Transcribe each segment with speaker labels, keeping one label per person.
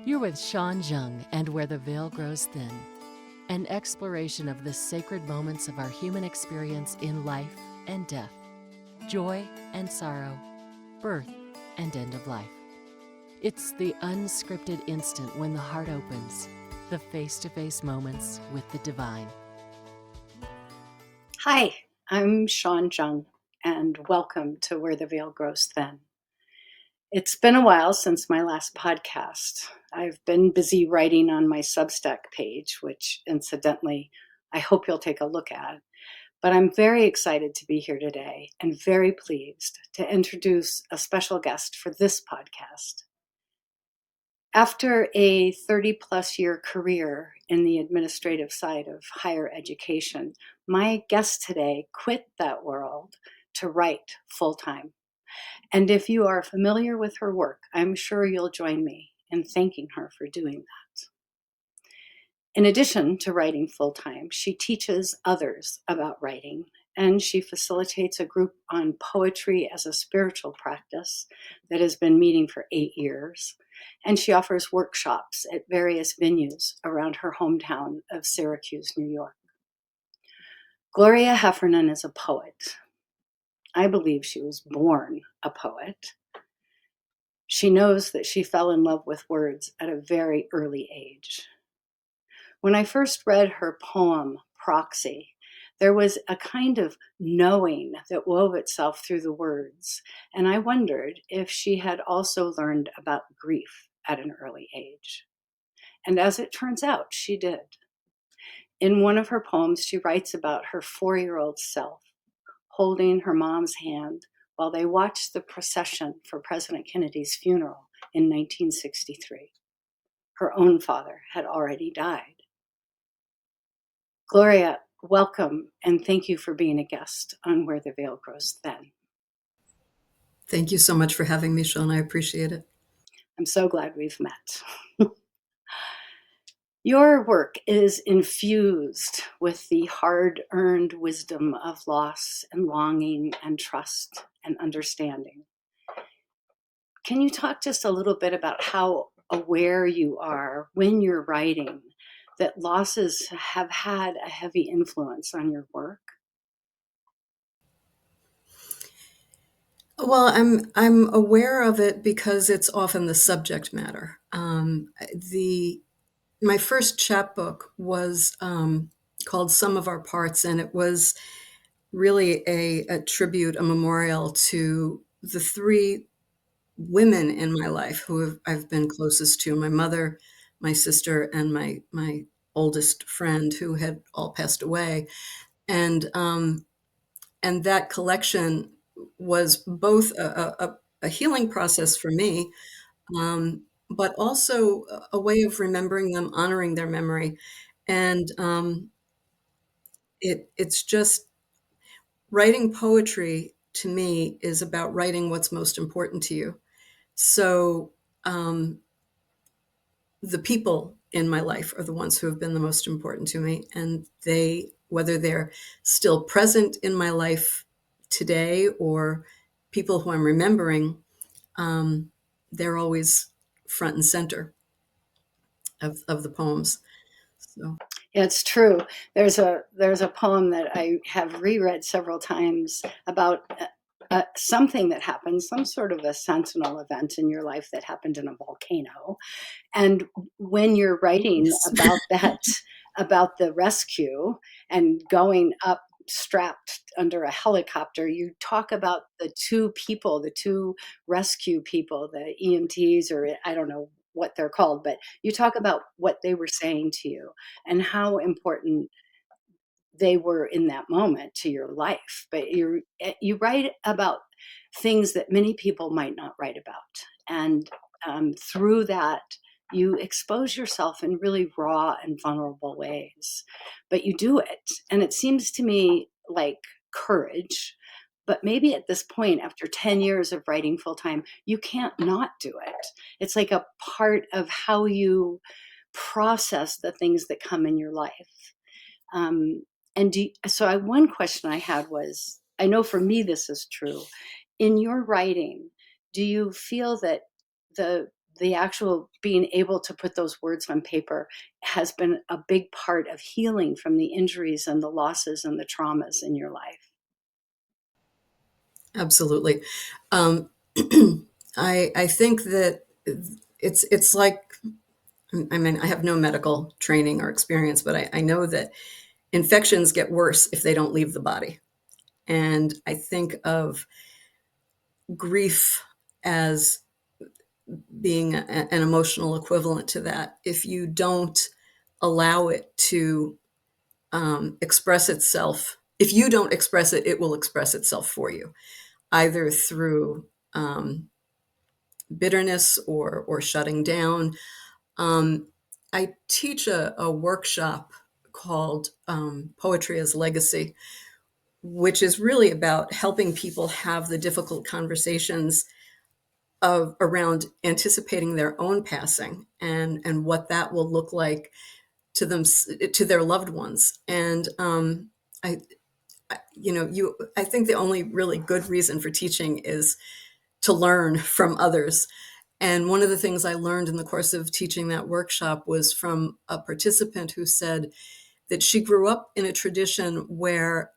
Speaker 1: You're with Sean Jung and Where the Veil Grows Thin, an exploration of the sacred moments of our human experience in life and death, joy and sorrow, birth and end of life. It's the unscripted instant when the heart opens, the face-to-face moments with the divine.
Speaker 2: Hi, I'm Sean Jung, and welcome to Where the Veil Grows Thin. It's been a while since my last podcast. I've been busy writing on my Substack page, which incidentally, I hope you'll take a look at. But I'm very excited to be here today and very pleased to introduce a special guest for this podcast. After a 30-plus year career in the administrative side of higher education, my guest today quit that world to write full-time. And if you are familiar with her work, I'm sure you'll join me in thanking her for doing that. In addition to writing full-time, she teaches others about writing, and she facilitates a group on poetry as a spiritual practice that has been meeting for 8 years. And she offers workshops at various venues around her hometown of Syracuse, New York. Gloria Heffernan is a poet. I believe she was born a poet. She knows that she fell in love with words at a very early age. When I first read her poem, Proxy, there was a kind of knowing that wove itself through the words, and I wondered if she had also learned about grief at an early age. And as it turns out, she did. In one of her poems, she writes about her 4-year-old self holding her mom's hand while they watched the procession for President Kennedy's funeral in 1963. Her own father had already died. Gloria, welcome, and thank you for being a guest on Where the Veil Grows Thin.
Speaker 3: Thank you so much for having me, Sean. I appreciate it.
Speaker 2: I'm so glad we've met. Your work is infused with the hard-earned wisdom of loss and longing and trust and understanding. Can you talk just a little bit about how aware you are when you're writing that losses have had a heavy influence on your work?
Speaker 3: Well, I'm aware of it because it's often the subject matter. My first chapbook was called Some of Our Parts, and it was really a tribute, a memorial to the 3 women in my life who I've been closest to: my mother, my sister, and my oldest friend, who had all passed away. And that collection was both a healing process for me, but also a way of remembering them, honoring their memory. And it's just writing poetry to me is about writing what's most important to you. So the people in my life are the ones who have been the most important to me, and whether they're still present in my life today or people who I'm remembering, they're always front and center of the poems. So
Speaker 2: Yeah, it's true. There's a poem that I have reread several times about something that happened, some sort of a sentinel event in your life that happened in a volcano. And when you're writing
Speaker 3: yes.
Speaker 2: about that, about the rescue and going up strapped under a helicopter, you talk about the 2 people, the 2 rescue people, the EMTs, or I don't know what they're called, but you talk about what they were saying to you and how important they were in that moment to your life. But you write about things that many people might not write about. And through that, you expose yourself in really raw and vulnerable ways. But you do it. And it seems to me like courage. But maybe at this point, after 10 years of writing full time, you can't not do it. It's like a part of how you process the things that come in your life. One question I had was, I know for me this is true. In your writing, do you feel that the the actual being able to put those words on paper has been a big part of healing from the injuries and the losses and the traumas in your life.
Speaker 3: Absolutely. I think that it's like, I mean, I have no medical training or experience, but I know that infections get worse if they don't leave the body. And I think of grief as being an emotional equivalent to that. If you don't allow it to express itself, if you don't express it, it will express itself for you, either through bitterness or shutting down. I teach a workshop called Poetry as Legacy, which is really about helping people have the difficult conversations around anticipating their own passing and what that will look like to them, to their loved ones. And I I think the only really good reason for teaching is to learn from others. And one of the things I learned in the course of teaching that workshop was from a participant who said that she grew up in a tradition where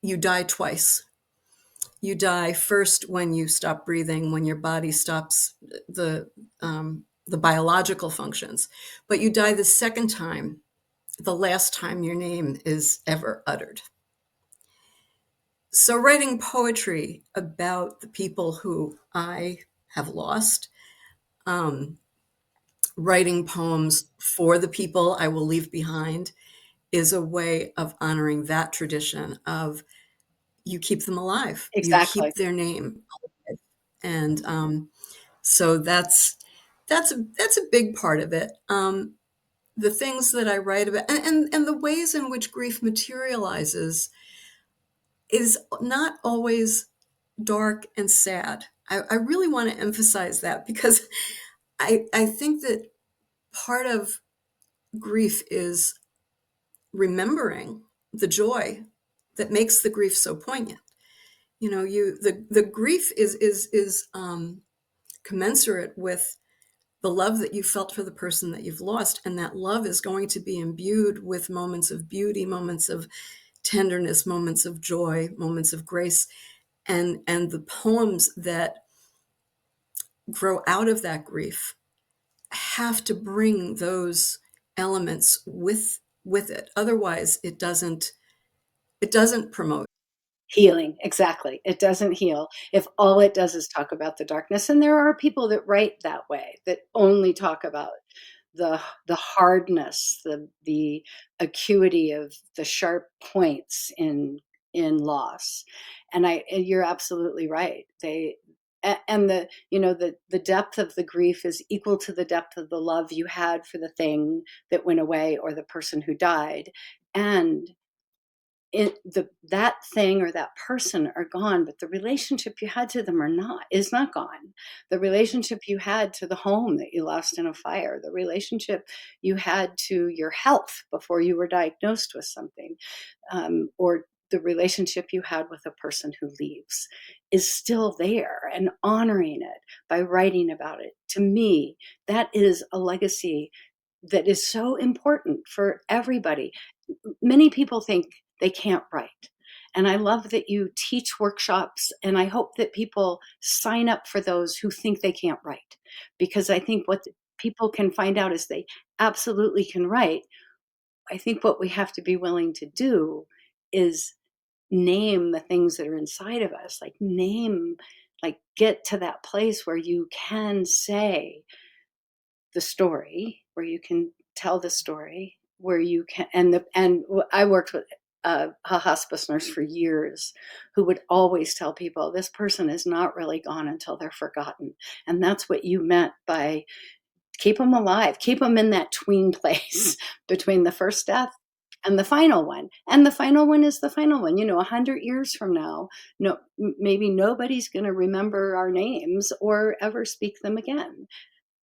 Speaker 3: you die twice. You die first when you stop breathing, when your body stops the biological functions, but you die the second time, the last time your name is ever uttered. So writing poetry about the people who I have lost, writing poems for the people I will leave behind, is a way of honoring that tradition of you keep them alive, you
Speaker 2: Exactly.
Speaker 3: keep their name alive. And so that's a big part of it. The things that I write about, and the ways in which grief materializes is not always dark and sad. I really want to emphasize that because I think that part of grief is remembering the joy that makes the grief so poignant. You know, the grief is commensurate with the love that you felt for the person that you've lost, and that love is going to be imbued with moments of beauty, moments of tenderness, moments of joy, moments of grace, and the poems that grow out of that grief have to bring those elements with it. Otherwise, it doesn't promote.
Speaker 2: Healing, exactly. It doesn't heal if all it does is talk about the darkness. And there are people that write that way, that only talk about the hardness, the acuity of the sharp points in loss. And you're absolutely right. And the depth of the grief is equal to the depth of the love you had for the thing that went away or the person who died. And that thing or that person are gone, but the relationship you had to them is not gone. The relationship you had to the home that you lost in a fire, the relationship you had to your health before you were diagnosed with something, or the relationship you had with a person who leaves is still there, and honoring it by writing about it, to me, that is a legacy that is so important for everybody. Many people think they can't write. And I love that you teach workshops, and I hope that people sign up for those who think they can't write. Because I think what people can find out is they absolutely can write. I think what we have to be willing to do is name the things that are inside of us, like get to that place where you can say the story, where you can tell the story, where you can, I worked with a hospice nurse for years who would always tell people this person is not really gone until they're forgotten. And that's what you meant by keep them alive, keep them in that tween place between the first death and the final one. And the final one is the final one. 100 years from now, no, maybe nobody's going to remember our names or ever speak them again.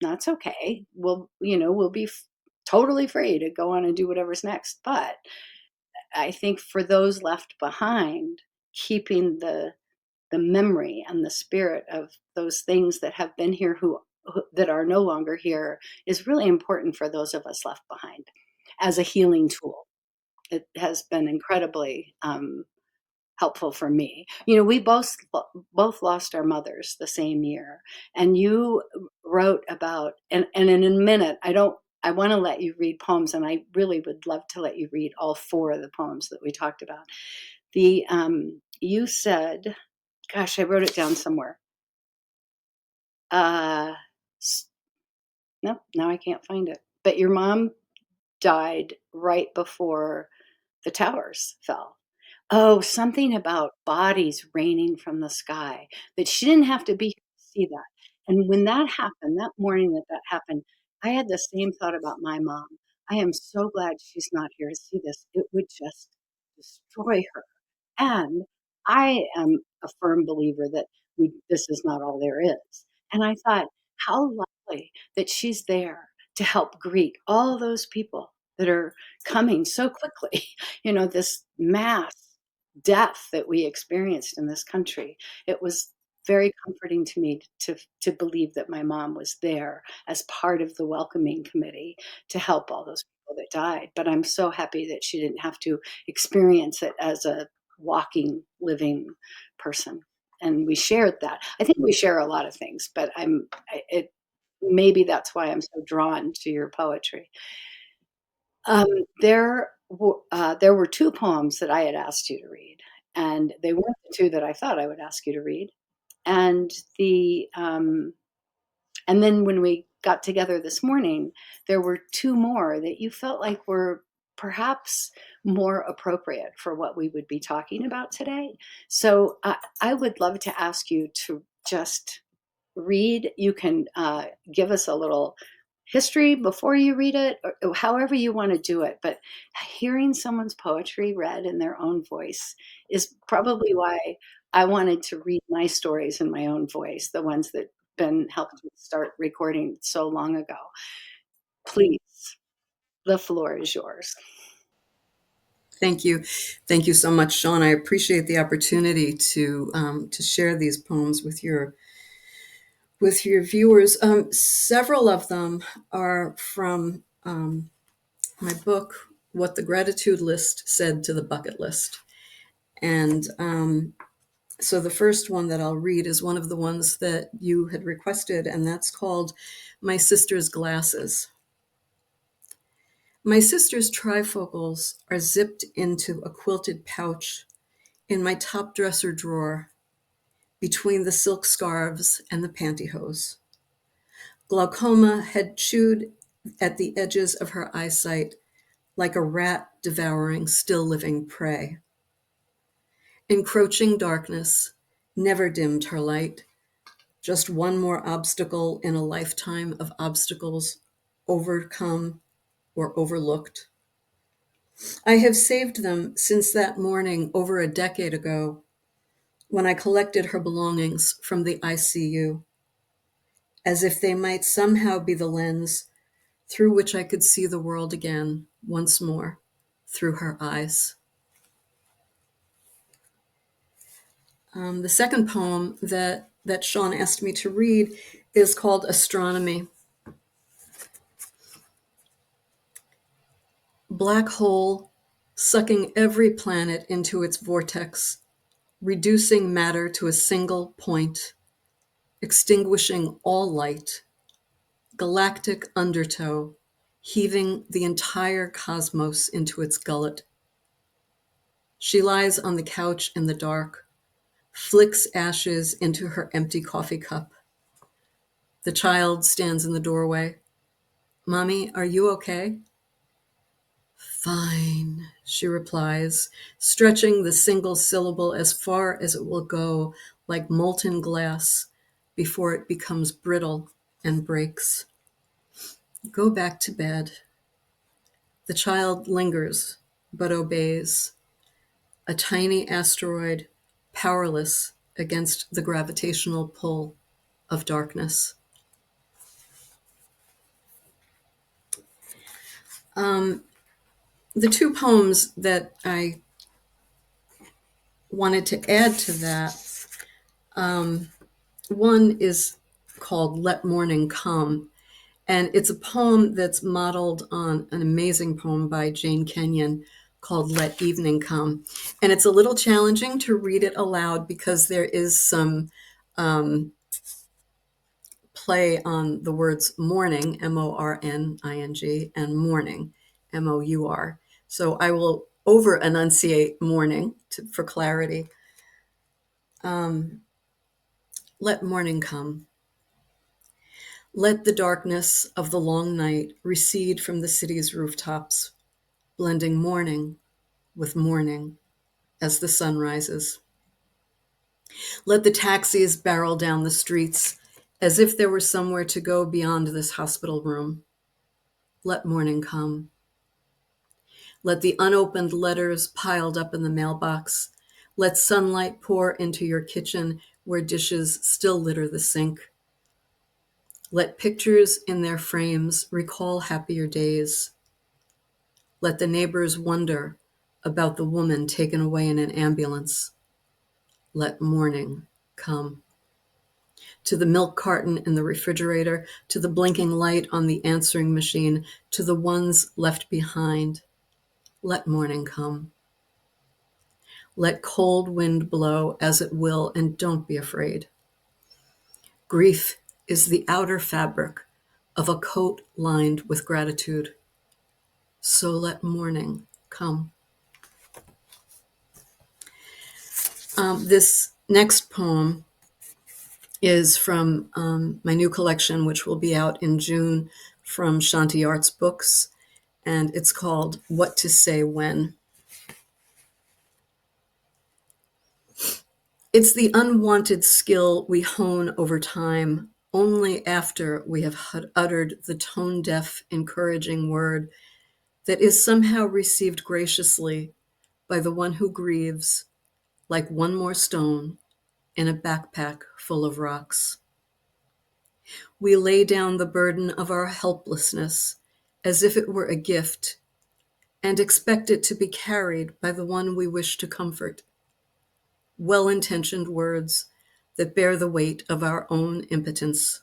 Speaker 2: That's okay. We'll be totally free to go on and do whatever's next. But I think for those left behind, keeping the memory and the spirit of those things that have been here who that are no longer here is really important for those of us left behind as a healing tool. It has been incredibly helpful for me. We both lost our mothers the same year, and you wrote about, and in a minute, I want to let you read poems, and I really would love to let you read all 4 of the poems that we talked about. You said, gosh, I wrote it down somewhere. No, now I can't find it. But your mom died right before the towers fell. Oh, something about bodies raining from the sky, that she didn't have to be here to see that. And when that happened, that morning that happened, I had the same thought about my mom. I am so glad she's not here to see this. It would just destroy her. And I am a firm believer that this is not all there is. And I thought, how lovely that she's there to help greet all those people that are coming so quickly. This mass death that we experienced in this country. It was very comforting to me to believe that my mom was there as part of the welcoming committee to help all those people that died. But I'm so happy that she didn't have to experience it as a walking, living person. And we shared that. I think we share a lot of things, but maybe that's why I'm so drawn to your poetry. There were 2 poems that I had asked you to read, and they weren't the 2 that I thought I would ask you to read. And and then when we got together this morning, there were 2 more that you felt like were perhaps more appropriate for what we would be talking about today. So I would love to ask you to just read. You can give us a little history before you read it, or however you want to do it. But hearing someone's poetry read in their own voice is probably why I wanted to read my stories in my own voice, the ones that been helped me start recording so long ago. Please, the floor is yours.
Speaker 3: Thank you. Thank you so much, Sean. I appreciate the opportunity to share these poems with your viewers. Several of them are from my book, What the Gratitude List Said to the Bucket List. And so the first one that I'll read is one of the ones that you had requested, and that's called My Sister's Glasses. My sister's trifocals are zipped into a quilted pouch in my top dresser drawer between the silk scarves and the pantyhose. Glaucoma had chewed at the edges of her eyesight like a rat devouring still living prey. Encroaching darkness never dimmed her light, just one more obstacle in a lifetime of obstacles overcome or overlooked. I have saved them since that morning over a decade ago when I collected her belongings from the ICU, as if they might somehow be the lens through which I could see the world again once more through her eyes. The second poem that Sean asked me to read is called Astronomy. Black hole, sucking every planet into its vortex, reducing matter to a single point, extinguishing all light, galactic undertow, heaving the entire cosmos into its gullet. She lies on the couch in the dark, flicks ashes into her empty coffee cup. The child stands in the doorway. Mommy, are you okay? Fine, she replies, stretching the single syllable as far as it will go, like molten glass, before it becomes brittle and breaks. Go back to bed. The child lingers, but obeys. A tiny asteroid, powerless against the gravitational pull of darkness. The 2 poems that I wanted to add to that, one is called Let Morning Come. And it's a poem that's modeled on an amazing poem by Jane Kenyon called Let Evening Come. And it's a little challenging to read it aloud because there is some play on the words morning, morning, and morning, mour. So I will over enunciate morning for clarity. Let morning come. Let the darkness of the long night recede from the city's rooftops, blending morning with morning as the sun rises. Let the taxis barrel down the streets as if there were somewhere to go beyond this hospital room. Let morning come. Let the unopened letters piled up in the mailbox. Let sunlight pour into your kitchen where dishes still litter the sink. Let pictures in their frames recall happier days. Let the neighbors wonder about the woman taken away in an ambulance. Let morning come. To the milk carton in the refrigerator, to the blinking light on the answering machine, to the ones left behind, let morning come. Let cold wind blow as it will, and don't be afraid. Grief is the outer fabric of a coat lined with gratitude. So let morning come. This next poem is from my new collection, which will be out in June from Shanti Arts Books, and it's called What to Say When. It's the unwanted skill we hone over time, only after we have uttered the tone-deaf, encouraging word that is somehow received graciously by the one who grieves, like one more stone in a backpack full of rocks. We lay down the burden of our helplessness as if it were a gift and expect it to be carried by the one we wish to comfort. Well-intentioned words that bear the weight of our own impotence.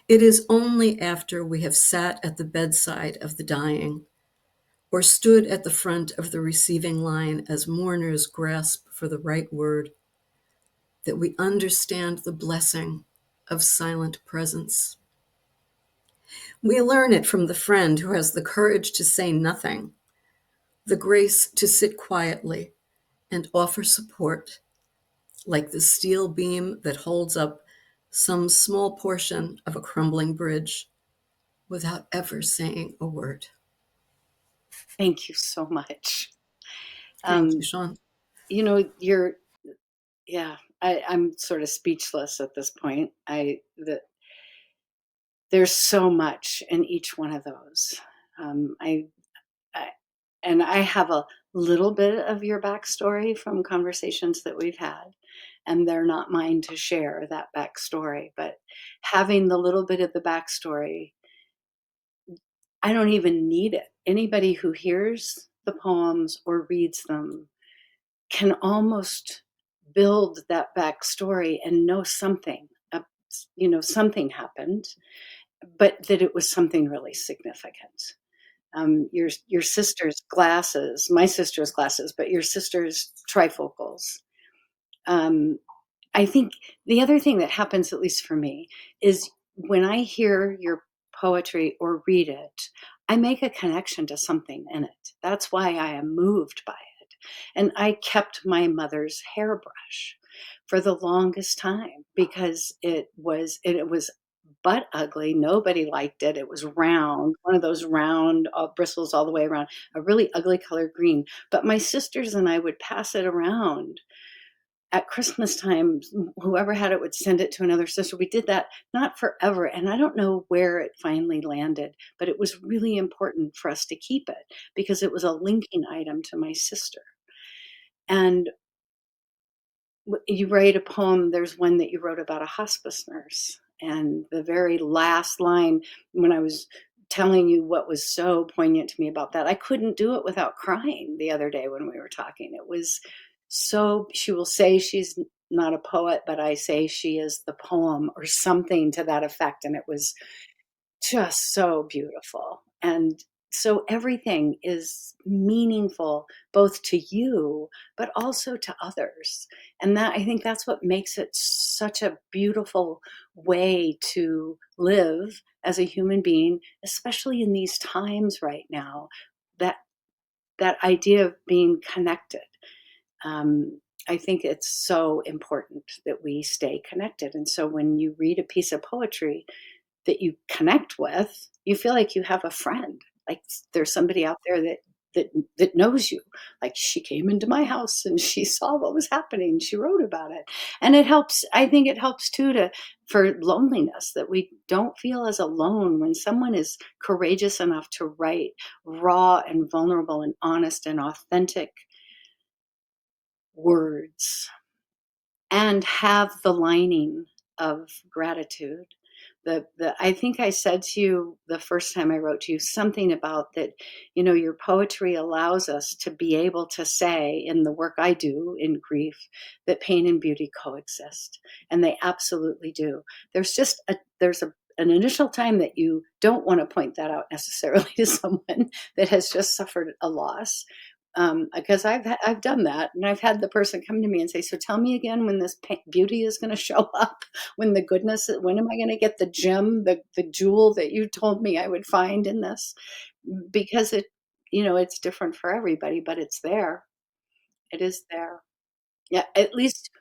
Speaker 3: It is only after we have sat at the bedside of the dying or stood at the front of the receiving line as mourners grasp for the right word that we understand the blessing of silent presence. We learn it from the friend who has the courage to say nothing, the grace to sit quietly and offer support, like the steel beam that holds up some small portion of a crumbling bridge without ever saying a word.
Speaker 2: Thank you so much.
Speaker 3: Thank you, Sean.
Speaker 2: You know, I'm sort of speechless at this point. There's so much in each one of those. I have a little bit of your backstory from conversations that we've had, and they're not mine to share that backstory, but having the little bit of the backstory, I don't even need it. Anybody who hears the poems or reads them can almost build that backstory and know something, something happened, but that it was something really significant. Your sister's glasses, my sister's glasses, but your sister's trifocals. I think the other thing that happens, at least for me, is when I hear your poetry or read it, I make a connection to something in it. That's why I am moved by it. And I kept my mother's hairbrush for the longest time because it was butt ugly. Nobody liked it. It was round, one of those round bristles all the way around, a really ugly color green. But my sisters and I would pass it around at Christmas time. Whoever had it would send it to another sister. We did that not forever. And I don't know where it finally landed, but it was really important for us to keep it because it was a linking item to my sister. And you write a poem, there's one that you wrote about a hospice nurse. And the very last line, when I was telling you what was so poignant to me about that, I couldn't do it without crying the other day when we were talking. It was so, she will say she's not a poet, but I say she is the poem, or something to that effect. And it was just so beautiful. And so everything is meaningful, both to you, but also to others. And that, I think that's what makes it such a beautiful way to live as a human being, especially in these times right now, that that idea of being connected. I think it's so important that we stay connected. And so when you read a piece of poetry that you connect with, you feel like you have a friend. Like there's somebody out there that knows you. Like, she came into my house and she saw what was happening. She wrote about it. And it helps. I think it helps too, to for loneliness, that we don't feel as alone when someone is courageous enough to write raw and vulnerable and honest and authentic words, and have the lining of gratitude. I think I said to you the first time I wrote to you something about that, your poetry allows us to be able to say, in the work I do in grief, that pain and beauty coexist. And they absolutely do. There's an initial time that you don't want to point that out necessarily to someone that has just suffered a loss. Because I've done that, and I've had the person come to me and say, "So tell me again when this beauty is going to show up, when the goodness, when am I going to get the gem, the jewel that you told me I would find in this?" Because it's different for everybody, but it's there. It is there. Yeah, at least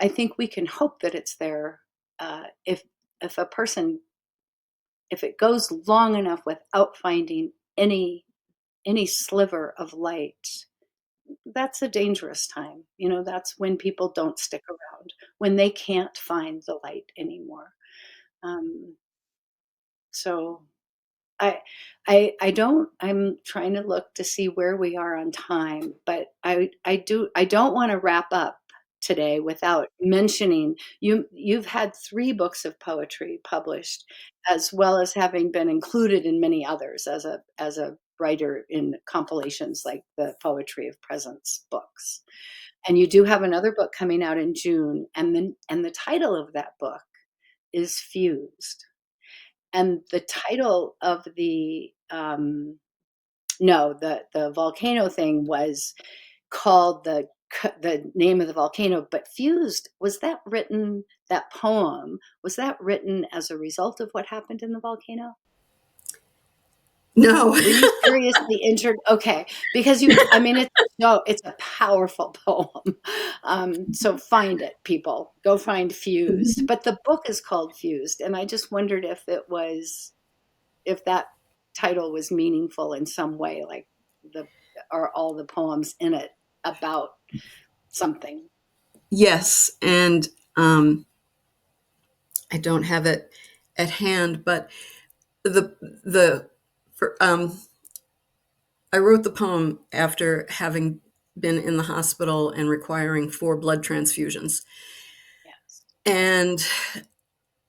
Speaker 2: I think we can hope that it's there. If a person, if it goes long enough without finding any sliver of light, that's a dangerous time. That's when people don't stick around, when they can't find the light anymore. Um, so I, I don't. I'm trying to look to see where we are on time, but I don't want to wrap up today without mentioning you. You've had 3 books of poetry published, as well as having been included in many others as a writer in compilations like the Poetry of Presence books. And you do have another book coming out in June, and the title of that book is Fused. And the title of the volcano thing was called the name of the volcano, but Fused, that poem, was that written as a result of what happened in the volcano?
Speaker 3: No.
Speaker 2: Were you seriously injured? Okay, because it's a powerful poem. So find it, people. Go find Fused. But the book is called Fused, and I just wondered if that title was meaningful in some way, like are all the poems in it about something?
Speaker 3: Yes, and I don't have it at hand, but the for, I wrote the poem after having been in the hospital and requiring 4 blood transfusions,
Speaker 2: Yes.
Speaker 3: and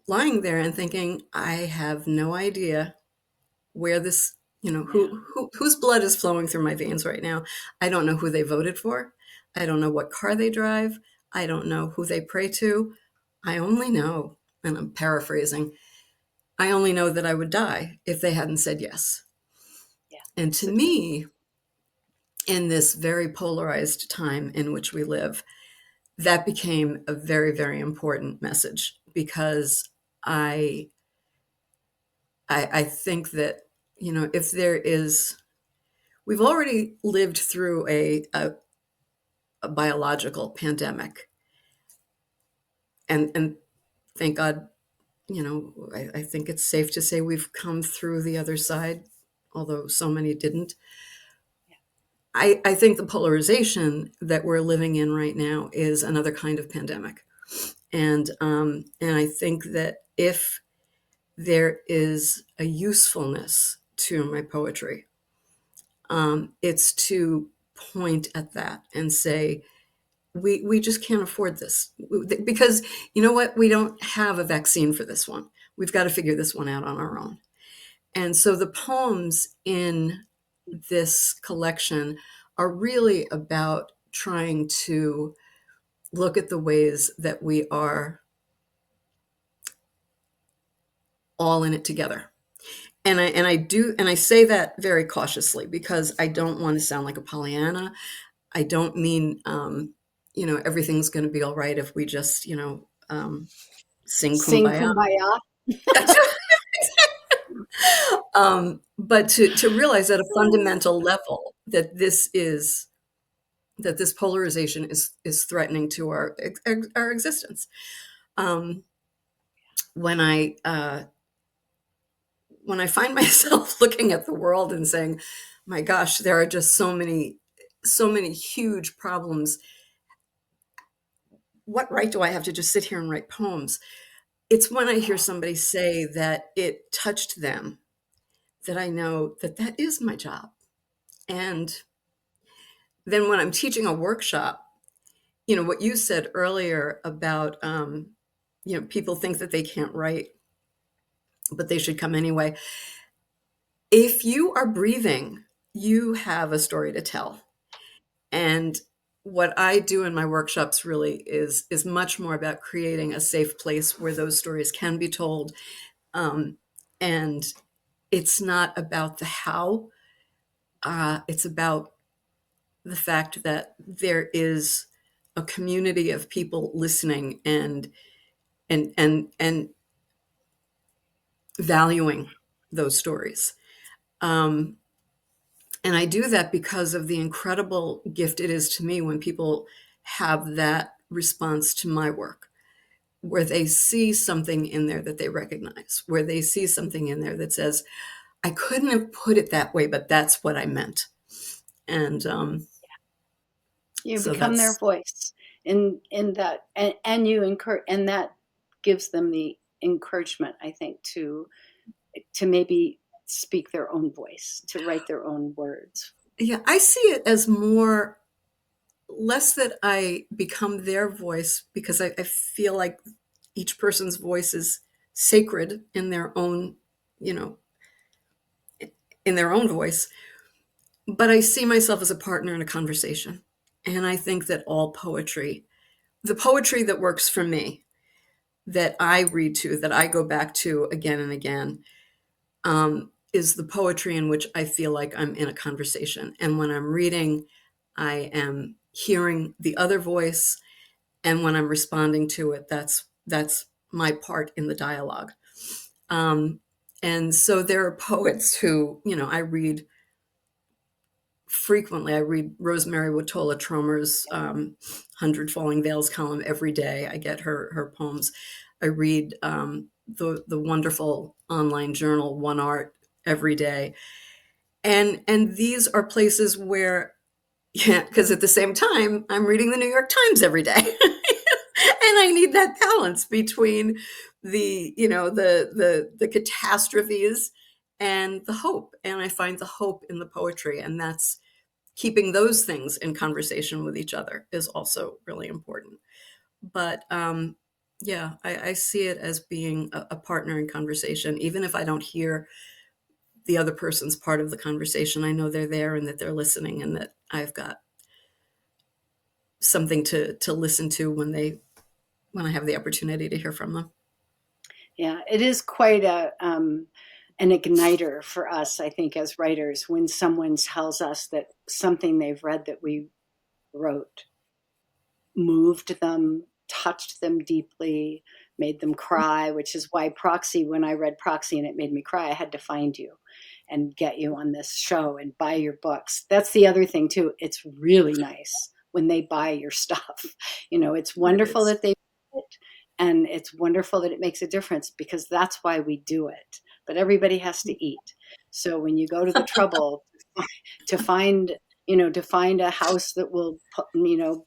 Speaker 3: lying there and thinking, I have no idea where this, whose blood is flowing through my veins right now. I don't know who they voted for. I don't know what car they drive. I don't know who they pray to. I only know, and I'm paraphrasing, I only know that I would die if they hadn't said yes.
Speaker 2: Yeah.
Speaker 3: And to me, in this very polarized time in which we live, that became a very, very important message, because I think that, if there is, we've already lived through a biological pandemic, and thank God, I think it's safe to say we've come through the other side, although so many didn't. I think the polarization that we're living in right now is another kind of pandemic, and I think that if there is a usefulness to my poetry, it's to point at that and say, we just can't afford this, because you know what, we don't have a vaccine for this one. We've got to figure this one out on our own. And so the poems in this collection are really about trying to look at the ways that we are all in it together. And I say that very cautiously because I don't want to sound like a Pollyanna. I don't mean, everything's going to be all right if we just, sing
Speaker 2: Sing
Speaker 3: kumbaya.
Speaker 2: kumbaya.
Speaker 3: But to realize at a fundamental level that this polarization is threatening to our existence. When I find myself looking at the world and saying, "My gosh, there are just so many huge problems. What right do I have to just sit here and write poems?" It's when I hear somebody say that it touched them that I know that that is my job. And then when I'm teaching a workshop, what you said earlier about, people think that they can't write, but they should come anyway. If you are breathing, you have a story to tell. And what I do in my workshops really is much more about creating a safe place where those stories can be told. And it's not about the how. It's about the fact that there is a community of people listening and valuing those stories. And I do that because of the incredible gift it is to me when people have that response to my work, where they see something in there that they recognize, where they see something in there that says, I couldn't have put it that way, but that's what I meant. And
Speaker 2: You
Speaker 3: so
Speaker 2: become their
Speaker 3: that's,
Speaker 2: voice in that, and you encourage, and that gives them the encouragement, I think, to maybe speak their own voice, to write their own words.
Speaker 3: yeah, I see it as less that I become their voice, because I feel like each person's voice is sacred in their own, in their own voice. But I see myself as a partner in a conversation. And I think that all poetry, the poetry that works for me, that I read to, that I go back to again and again, is the poetry in which I feel like I'm in a conversation. And when I'm reading, I am hearing the other voice. And when I'm responding to it, that's my part in the dialogue. And so there are poets who, I read frequently. I read Rosemary Watola Tromer's 100 Falling Veils column every day. I get her poems. I read the wonderful online journal One Art every day. And these are places where, yeah, because at the same time, I'm reading the New York Times every day. And I need that balance between the, the catastrophes and the hope. And I find the hope in the poetry. And that's keeping those things in conversation with each other is also really important. But yeah, I see it as being a partner in conversation. Even if I don't hear the other person's part of the conversation, I know they're there and that they're listening, and that I've got something to listen to when I have the opportunity to hear from them.
Speaker 2: Yeah, it is quite an igniter for us, I think, as writers, when someone tells us that something they've read that we wrote moved them, touched them deeply, made them cry, which is why Proxy, when I read Proxy and it made me cry, I had to find you and get you on this show and buy your books. That's the other thing, too. It's really nice when they buy your stuff. It's wonderful that they do it, and it's wonderful that it makes a difference, because that's why we do it. But everybody has to eat. So when you go to the trouble to find a house that will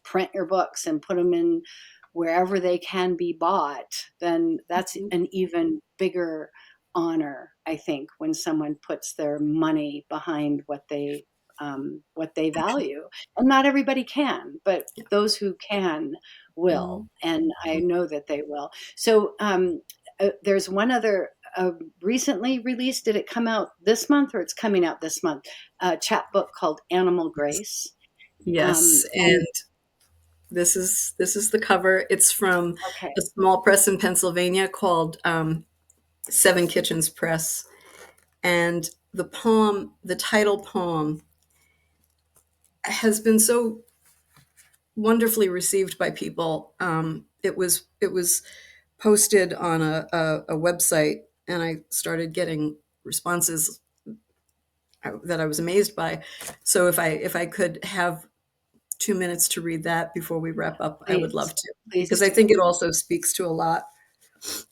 Speaker 2: print your books and put them in wherever they can be bought, then that's an even bigger honor, I think, when someone puts their money behind what they value. And not everybody can, but those who can will, and I know that they will. So there's one other recently released. Did it come out this month, or it's coming out this month? A chapbook called Animal Grace.
Speaker 3: Yes,
Speaker 2: And
Speaker 3: This is the cover. It's from
Speaker 2: Okay.
Speaker 3: a small press in Pennsylvania called Seven Kitchens Press. And the title poem, has been so wonderfully received by people. It was posted on a website, and I started getting responses that I was amazed by. So if I could have 2 minutes to read that before we wrap up, I would love
Speaker 2: Please,
Speaker 3: to,
Speaker 2: please
Speaker 3: because I
Speaker 2: do.
Speaker 3: think it also speaks to a lot.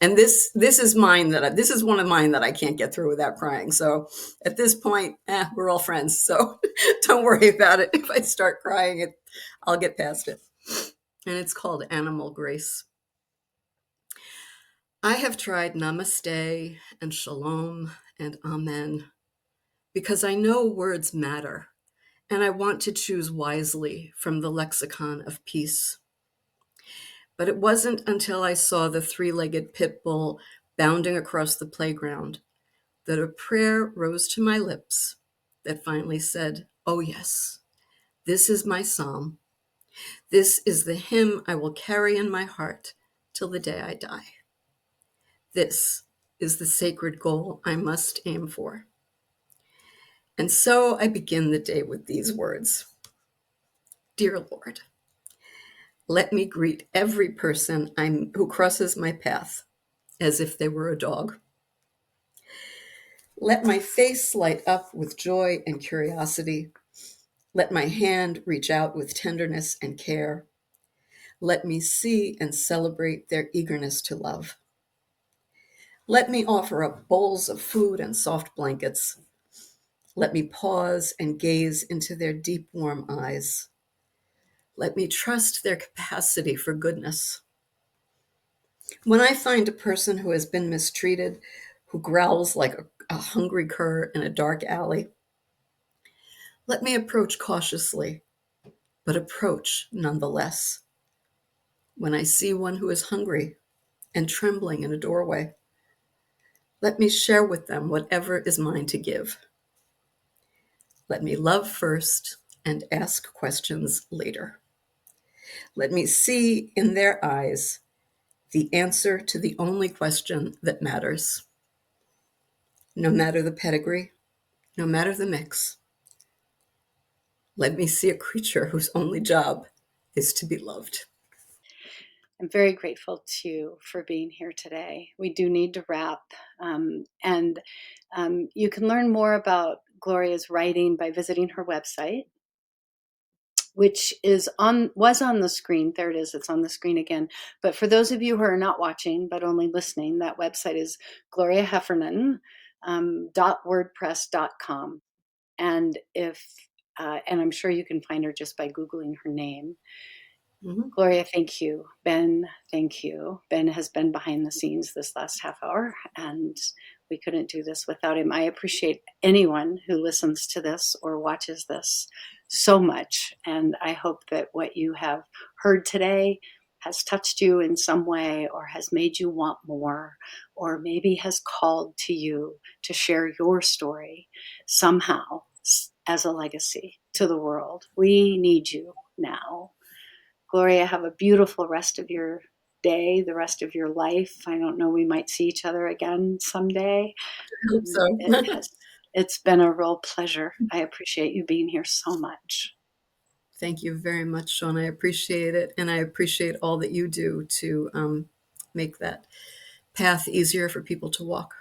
Speaker 3: And this is mine this is one of mine that I can't get through without crying. So at this point, we're all friends. So don't worry about it. If I start crying, I'll get past it. And it's called Animal Grace. I have tried namaste and shalom and amen because I know words matter, and I want to choose wisely from the lexicon of peace. But it wasn't until I saw the three-legged pit bull bounding across the playground that a prayer rose to my lips that finally said, "Oh yes, this is my psalm. This is the hymn I will carry in my heart till the day I die. This is the sacred goal I must aim for." And so I begin the day with these words. Dear Lord, let me greet every person who crosses my path as if they were a dog. Let my face light up with joy and curiosity. Let my hand reach out with tenderness and care. Let me see and celebrate their eagerness to love. Let me offer up bowls of food and soft blankets. Let me pause and gaze into their deep, warm eyes. Let me trust their capacity for goodness. When I find a person who has been mistreated, who growls like a hungry cur in a dark alley, let me approach cautiously, but approach nonetheless. When I see one who is hungry and trembling in a doorway, let me share with them whatever is mine to give. Let me love first and ask questions later. Let me see in their eyes the answer to the only question that matters. No matter the pedigree, no matter the mix, let me see a creature whose only job is to be loved.
Speaker 2: I'm very grateful to you for being here today. We do need to wrap. And you can learn more about Gloria's writing by visiting her website, which was on the screen. There it is. It's on the screen again. But for those of you who are not watching, but only listening, that website is Gloria Heffernan, .wordpress.com. And and I'm sure you can find her just by Googling her name.
Speaker 3: Mm-hmm.
Speaker 2: Gloria, thank you. Ben, thank you. Ben has been behind the scenes this last half hour, and we couldn't do this without him. I appreciate anyone who listens to this or watches this so much, and I hope that what you have heard today has touched you in some way, or has made you want more, or maybe has called to you to share your story somehow as a legacy to the world. We need you now. Gloria, have a beautiful rest of your day, the rest of your life. I don't know, we might see each other again someday.
Speaker 3: I hope so.
Speaker 2: It's been a real pleasure. I appreciate you being here so much.
Speaker 3: Thank you very much, Sean. I appreciate it. And I appreciate all that you do to make that path easier for people to walk.